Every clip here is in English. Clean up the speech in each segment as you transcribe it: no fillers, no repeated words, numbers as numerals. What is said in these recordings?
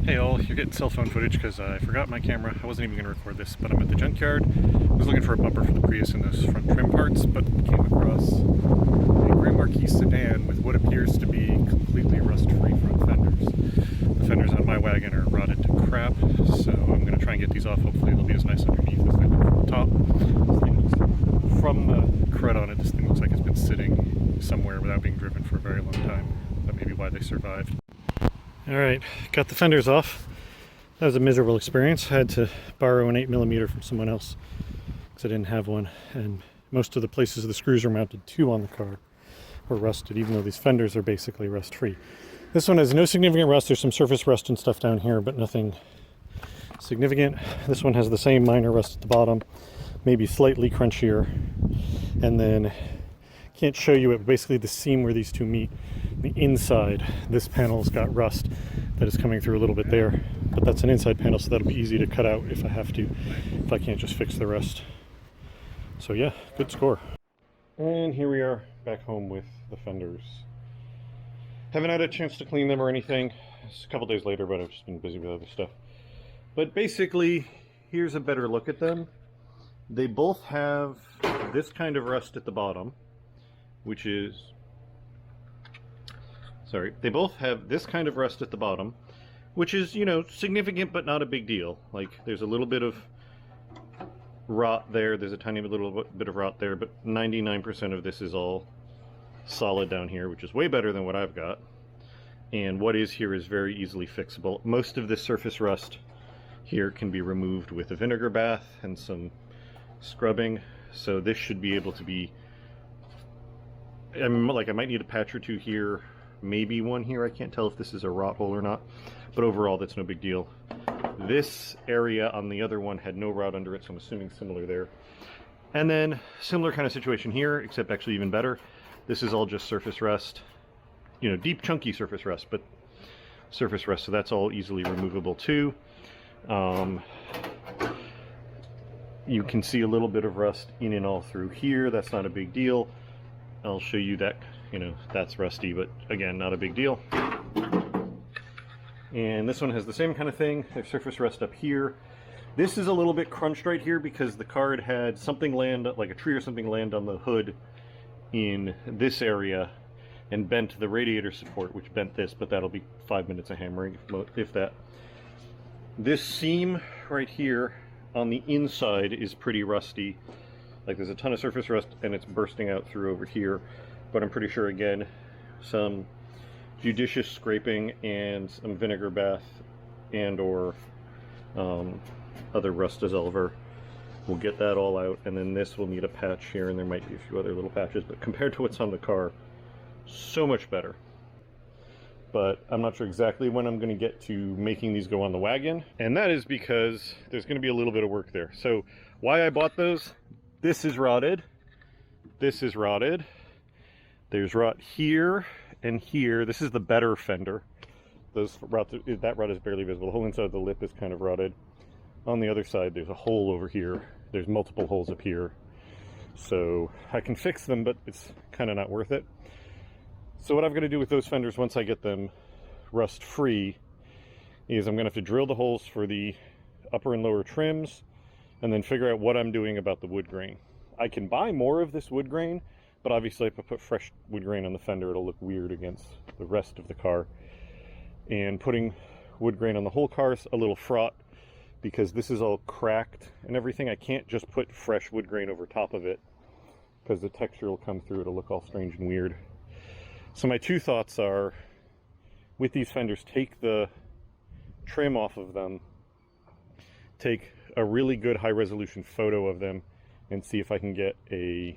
Hey all, you're getting cell phone footage because I forgot my camera. I wasn't even going to record this, but I'm at the Junkyard. I was looking for a bumper for the Prius and those front trim parts, but came across a Gray Marquis sedan with what appears to be completely rust-free front fenders. The fenders on my wagon are rotted to crap, so I'm going to try and get these off. Hopefully they'll be as nice underneath as they look from the top. From the crud on it, this thing looks like it's been sitting somewhere without being driven for a very long time. That may be why they survived. Alright, got the fenders off. That was a miserable experience. I had to borrow an 8mm from someone else because I didn't have one, and most of the places the screws are mounted to on the car were rusted, even though these fenders are basically rust-free. This one has no significant rust. There's some surface rust and stuff down here, but nothing significant. This one has the same minor rust at the bottom, maybe slightly crunchier. And then, can't show you it, but basically the seam where these two meet, the inside, this panel's got rust that is coming through a little bit there, but that's an inside panel, so that'll be easy to cut out if I have to, if I can't just fix the rest. So yeah, good score. And here we are back home with the fenders. Haven't had a chance to clean them or anything. It's a couple days later, but I've just been busy with other stuff. But basically, here's a better look at them. They both have this kind of rust at the bottom, which is, they both have this kind of rust at the bottom, which is, you know, significant but not a big deal. Like, there's a little bit of rot there, there's a tiny little bit of rot there, but 99% of this is all solid down here, which is way better than what I've got. And what is here is very easily fixable. Most of this surface rust here can be removed with a vinegar bath and some scrubbing, so this should be able to be, I might need a patch or two here, maybe one here. I can't tell if this is a rot hole or not, but overall that's no big deal. This area on the other one had no rot under it, so I'm assuming similar there. And then similar kind of situation here, except actually even better. This is all just surface rust, you know, deep chunky surface rust, but surface rust, so that's all easily removable too. You can see a little bit of rust in and all through here. That's not a big deal. I'll show you that, you know, that's rusty, but again, not a big deal. And this one has the same kind of thing. There's surface rust up here. This is a little bit crunched right here because the car had something land, like a tree or something, land on the hood in this area and bent the radiator support, which bent this, but that'll be 5 minutes of hammering, if that. This seam right here on the inside is pretty rusty. Like, there's a ton of surface rust and it's bursting out through over here, but I'm pretty sure, again, some judicious scraping and some vinegar bath and or other rust dissolver will get that all out. And then this will need a patch here, and there might be a few other little patches, but compared to what's on the car, so much better. But I'm not sure exactly when I'm going to get to making these go on the wagon, and that is because there's going to be a little bit of work there. So why I bought those: this is rotted, this is rotted, there's rot here and here. This is the better fender. That rot is barely visible. The whole inside of the lip is kind of rotted. On the other side, there's a hole over here. There's multiple holes up here. So I can fix them, but it's kind of not worth it. So what I'm going to do with those fenders once I get them rust free is I'm going to have to drill the holes for the upper and lower trims and then figure out what I'm doing about the wood grain. I can buy more of this wood grain, but obviously if I put fresh wood grain on the fender, it'll look weird against the rest of the car. And putting wood grain on the whole car is a little fraught because this is all cracked and everything. I can't just put fresh wood grain over top of it because the texture will come through. It'll look all strange and weird. So my two thoughts are, with these fenders, take the trim off of them, take a really good high-resolution photo of them, and see if I can get a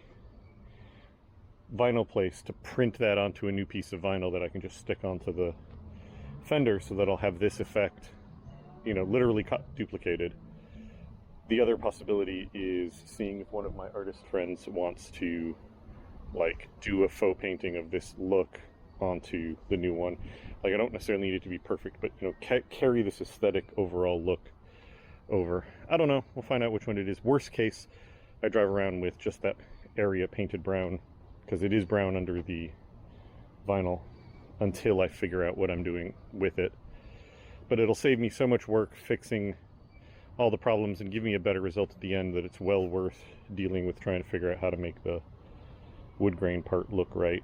vinyl place to print that onto a new piece of vinyl that I can just stick onto the fender so that I'll have this effect, you know, literally duplicated. The other possibility is seeing if one of my artist friends wants to like do a faux painting of this look onto the new one. Like, I don't necessarily need it to be perfect, but, you know, carry this aesthetic overall look over. I don't know, we'll find out which one it is. Worst case, I drive around with just that area painted brown, because it is brown under the vinyl, until I figure out what I'm doing with it. but it'll save me so much work fixing all the problems and give me a better result at the end that it's well worth dealing with trying to figure out how to make the wood grain part look right.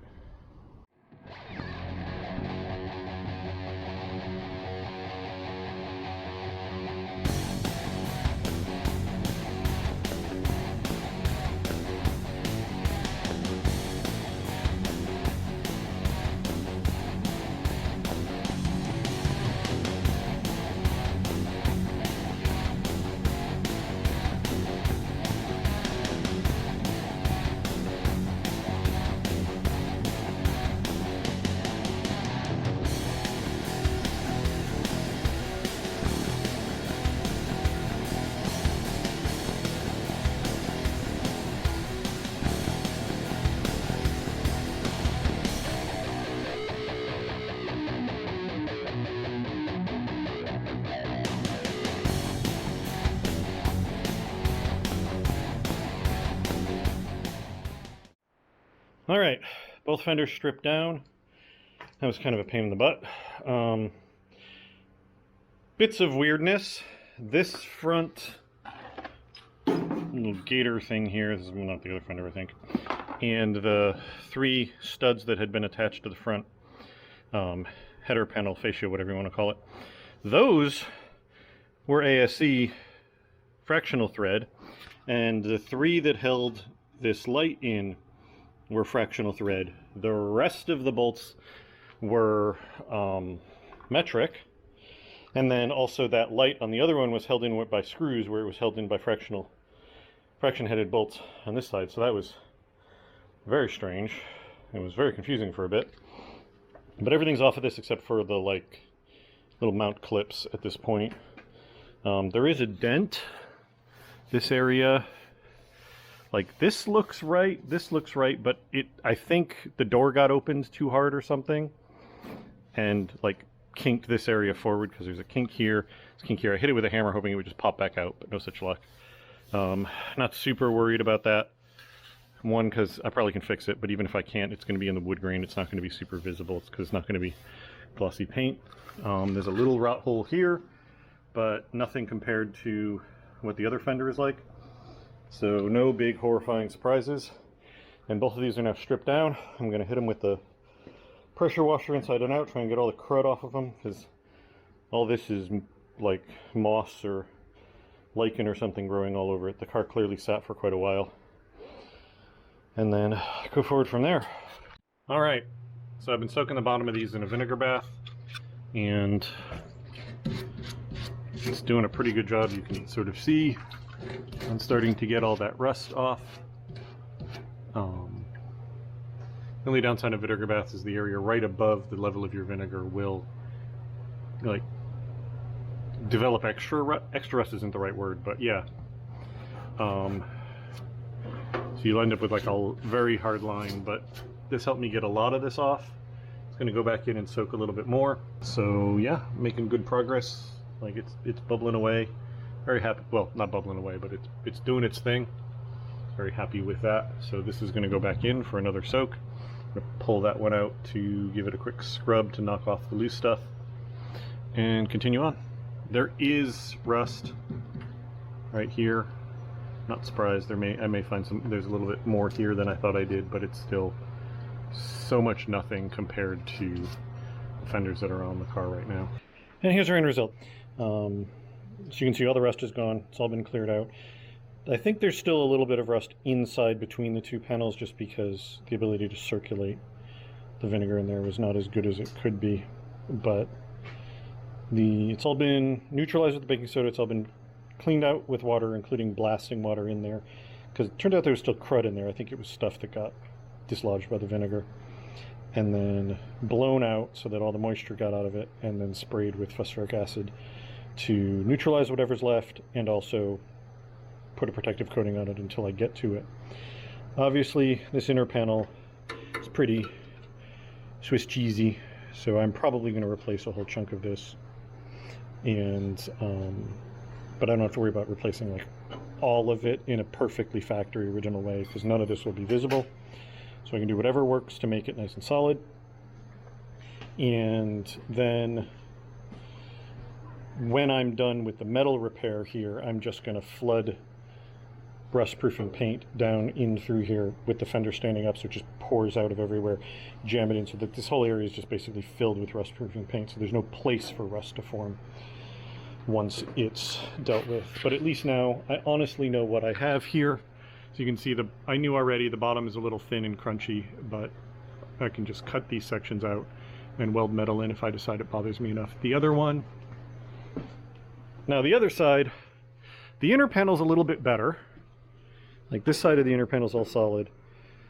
All right, both fenders stripped down. That was kind of a pain in the butt. Bits of weirdness. This front little gator thing here, this is not the other fender, I think, and the 3 studs that had been attached to the front header panel, fascia, whatever you want to call it, those were ASE fractional thread, and the 3 that held this light in were fractional thread. The rest of the bolts were metric, and then also that light on the other one was held in by screws, where it was held in by fraction-headed bolts on this side. So that was very strange. It was very confusing for a bit, but everything's off of this except for the like little mount clips at this point. There is a dent. This area, like, this looks right, but I think the door got opened too hard or something, and like kinked this area forward, because there's a kink here, this kink here. I hit it with a hammer hoping it would just pop back out, but no such luck. Not super worried about that. One, because I probably can fix it, but even if I can't, it's going to be in the wood grain. It's not going to be super visible. It's because it's not going to be glossy paint. There's a little rot hole here, but nothing compared to what the other fender is like. So no big horrifying surprises. And both of these are now stripped down. I'm going to hit them with the pressure washer inside and out, try and get all the crud off of them, because all this is like moss or lichen or something growing all over it. The car clearly sat for quite a while. And then go forward from there. All right, so I've been soaking the bottom of these in a vinegar bath, and it's doing a pretty good job. You can sort of see I'm starting to get all that rust off. The only downside of vinegar baths is the area right above the level of your vinegar will like develop extra rust isn't the right word, but yeah. So you'll end up with like a very hard line, but this helped me get a lot of this off. It's going to go back in and soak a little bit more. So yeah, making good progress. Like it's bubbling away. Very happy. Well, not bubbling away, but it's doing its thing. Very happy with that. So this is going to go back in for another soak. I'm going to pull that one out to give it a quick scrub to knock off the loose stuff, and continue on. There is rust right here. Not surprised. I may find there's a little bit more here than I thought I did, but it's still so much nothing compared to the fenders that are on the car right now. And here's our end result. So you can see all the rust is gone. It's all been cleared out. I think there's still a little bit of rust inside between the 2 panels, just because the ability to circulate the vinegar in there was not as good as it could be. But it's all been neutralized with the baking soda. It's all been cleaned out with water, including blasting water in there, because it turned out there was still crud in there. I think it was stuff that got dislodged by the vinegar, and then blown out so that all the moisture got out of it, and then sprayed with phosphoric acid to neutralize whatever's left, and also put a protective coating on it until I get to it. Obviously, this inner panel is pretty Swiss cheesy, so I'm probably going to replace a whole chunk of this, and but I don't have to worry about replacing like all of it in a perfectly factory original way, because none of this will be visible. So I can do whatever works to make it nice and solid. And then when I'm done with the metal repair here, I'm just going to flood rust-proofing paint down in through here with the fender standing up, so it just pours out of everywhere, jam it in, so that this whole area is just basically filled with rust-proofing paint, so there's no place for rust to form once it's dealt with. But at least now I honestly know what I have here. So you can see I knew already the bottom is a little thin and crunchy, but I can just cut these sections out and weld metal in if I decide it bothers me enough. The other one, now the other side, the inner panel's a little bit better. Like this side of the inner panel's all solid,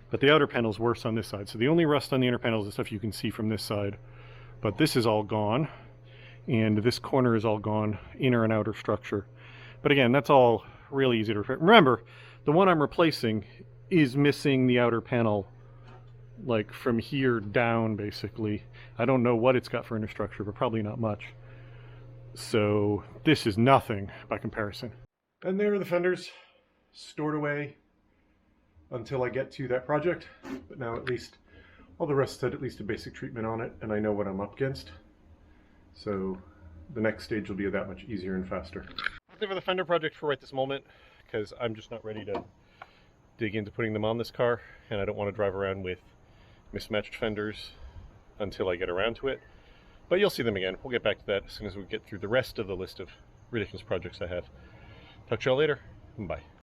but the outer panel's worse on this side. So the only rust on the inner panel is the stuff you can see from this side, but this is all gone, and this corner is all gone, inner and outer structure. But again, that's all really easy to repair. Remember, the one I'm replacing is missing the outer panel, like from here down, basically. I don't know what it's got for inner structure, but probably not much. So this is nothing by comparison. And there are the fenders, stored away until I get to that project. But now at least all the rest had at least a basic treatment on it, and I know what I'm up against. So the next stage will be that much easier and faster. Nothing for the fender project for right this moment, because I'm just not ready to dig into putting them on this car, and I don't want to drive around with mismatched fenders until I get around to it. But you'll see them again. We'll get back to that as soon as we get through the rest of the list of ridiculous projects I have. Talk to y'all later. Bye.